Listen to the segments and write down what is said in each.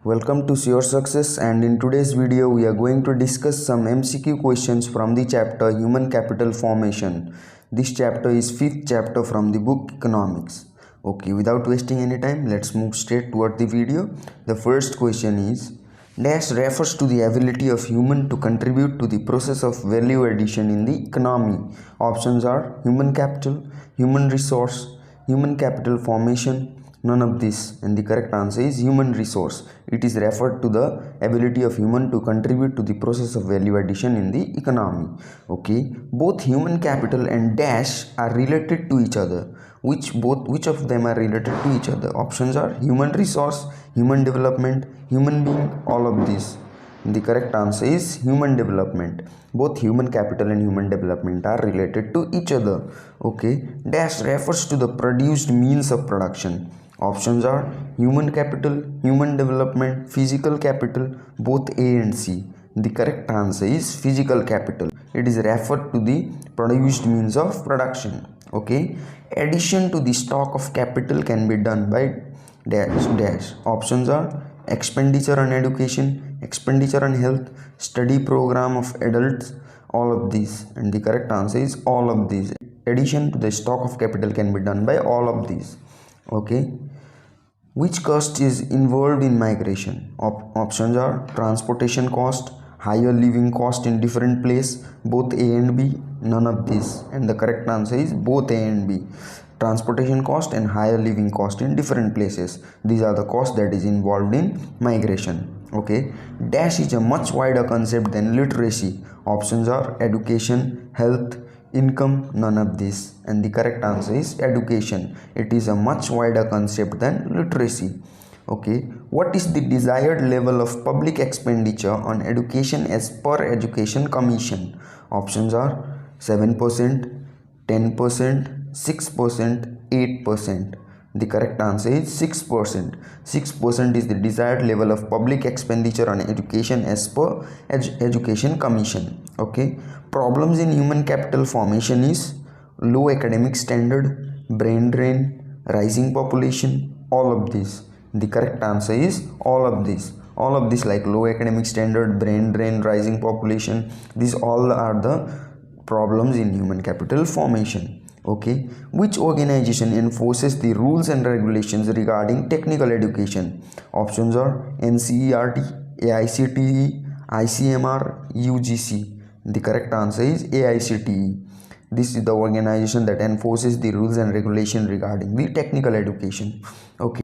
Welcome to Your Success, and in today's video we are going to discuss some MCQ questions from the chapter Human Capital Formation. This chapter is fifth chapter from the book Economics. Okay, without wasting any time, let's move straight toward the video. The first question is dash refers to the ability of human to contribute to the process of value addition in the economy. Options are human capital, human resource, human capital formation, none of this, and the correct answer is human resource. It is referred to the ability of human to contribute to the process of value addition in the economy. Okay, both human capital and dash are related to each other. Which of them are related to each other? Options are human resource, human development, human being, all of these. The correct answer is human development. Both human capital and human development are related to each other. Okay, dash refers to the produced means of production. Options are human capital, human development, physical capital, both A and C. The correct answer is physical capital. It is referred to the produced means of production. Okay, addition to the stock of capital can be done by dash. Options are expenditure on education, expenditure on health, study program of adults, all of these, and the correct answer is all of these. Addition to the stock of capital can be done by all of these. Okay, which cost is involved in migration? Options are transportation cost, higher living cost in different place, both A and B, none of this, and the correct answer is both A and B. Transportation cost and higher living cost in different places. These are the costs that is involved in migration. Okay, dash is a much wider concept than literacy. Options are education, health, income, none of this, and the correct answer is education. It is a much wider concept than literacy. Okay, what is the desired level of public expenditure on education as per Education Commission? Options are 7%, 10%, 6%, 8%. The correct answer is 6%. 6% is the desired level of public expenditure on education as per Education Commission. Okay, problems in human capital formation is low academic standard, brain drain, rising population, all of these. The correct answer is all of these. All of this, like low academic standard, brain drain, rising population, these all are the problems in human capital formation. Okay, which organization enforces the rules and regulations regarding technical education? Options are NCERT, AICTE, ICMR, UGC. The correct answer is AICTE. This is the organization that enforces the rules and regulation regarding the technical education. Okay,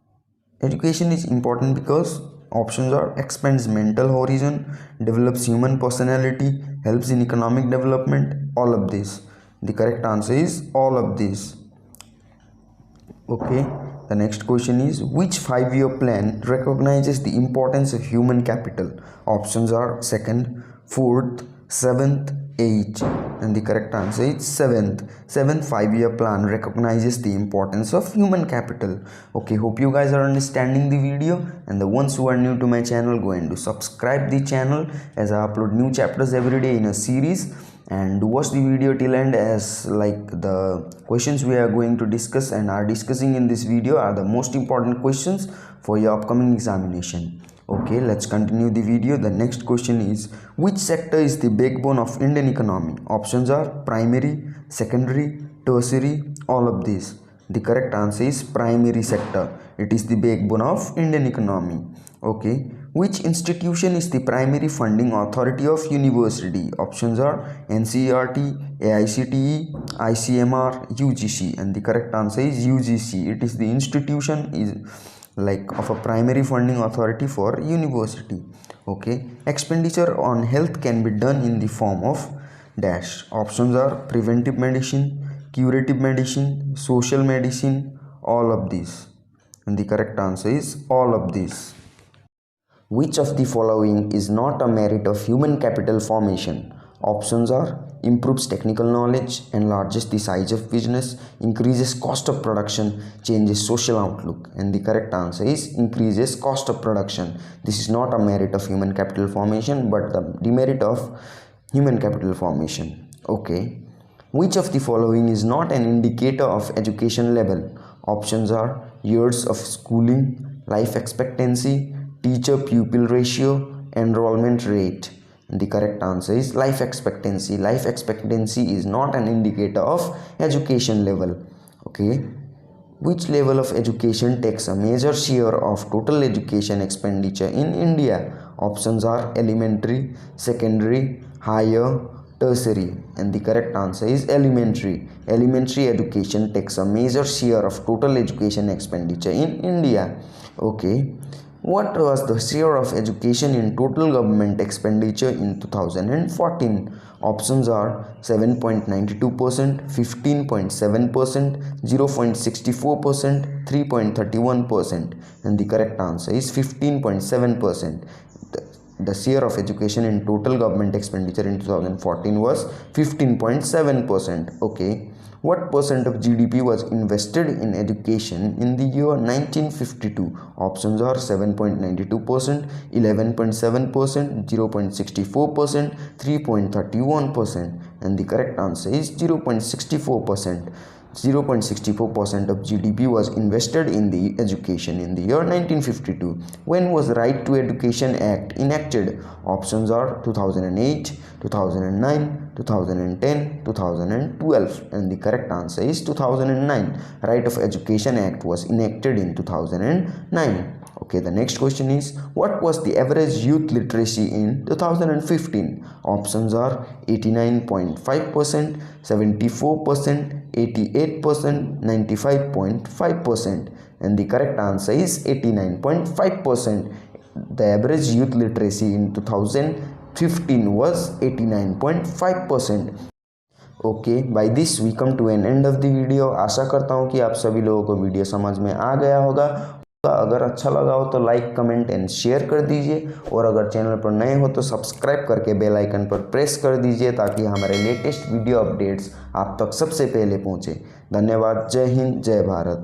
education is important because options are expands mental horizon, develops human personality, helps in economic development, all of this. The correct answer is all of these. Okay, the next question is which 5-year plan recognizes the importance of human capital? Options are second, fourth, seventh, eighth, and the correct answer is seventh. Seventh 5-year plan recognizes the importance of human capital. Okay, hope you guys are understanding the video, and the ones who are new to my channel, go and do subscribe the channel as I upload new chapters every day in a series. And watch the video till end, as like the questions we are going to discuss and are discussing in this video are the most important questions for your upcoming examination. Okay, let's continue the video. The next question is which sector is the backbone of Indian economy? Options are primary, secondary, tertiary, all of these. The correct answer is primary sector. It is the backbone of Indian economy. Okay, which institution is the primary funding authority of university? Options are NCERT, AICTE, ICMR, UGC, and the correct answer is UGC. It is the institution is like of a primary funding authority for university. Okay, expenditure on health can be done in the form of dash. Options are preventive medicine, curative medicine, social medicine, all of these, and the correct answer is all of these. Which of the following is not a merit of human capital formation? Options are improves technical knowledge, enlarges the size of business, increases cost of production, changes social outlook, and the correct answer is increases cost of production. This is not a merit of human capital formation but the demerit of human capital formation. Okay, which of the following is not an indicator of education level? Options are years of schooling, life expectancy, teacher pupil ratio, enrollment rate? And the correct answer is life expectancy. Life expectancy is not an indicator of education level. Okay. Which level of education takes a major share of total education expenditure in India? Options are elementary, secondary, higher, tertiary, and the correct answer is elementary. Elementary education takes a major share of total education expenditure in India. Okay. What was the share of education in total government expenditure in 2014? Options are 7.92%, 15.7%, 0.64%, 3.31%, and the correct answer is 15.7%. The share of education in total government expenditure in 2014 was 15.7%. Okay. What percent of GDP was invested in education in the year 1952? Options are 7.92%, 11.7%, 0.64%, 3.31%, and the correct answer is 0.64%. 0.64% of GDP was invested in the education in the year 1952. When was Right to Education Act enacted? Options are 2008, 2009, 2010, 2012, and the correct answer is 2009. Right of Education Act was enacted in 2009. Okay, the next question is, what was the average youth literacy in 2015? Options are 89.5%, 74%, 88%, 95.5%, and the correct answer is 89.5%. The average youth literacy in 2015 was 89.5%. Okay, by this we come to an end of the video. आशा करता हूँ कि आप सभी लोगों को video समझ में आ गया होगा। अगर अच्छा लगा हो तो लाइक, कमेंट एंड शेयर कर दीजिए, और अगर चैनल पर नए हो तो सब्सक्राइब करके बेल आइकन पर प्रेस कर दीजिए ताकि हमारे लेटेस्ट वीडियो अपडेट्स आप तक सबसे पहले पहुँचे। धन्यवाद। जय हिंद, जय भारत।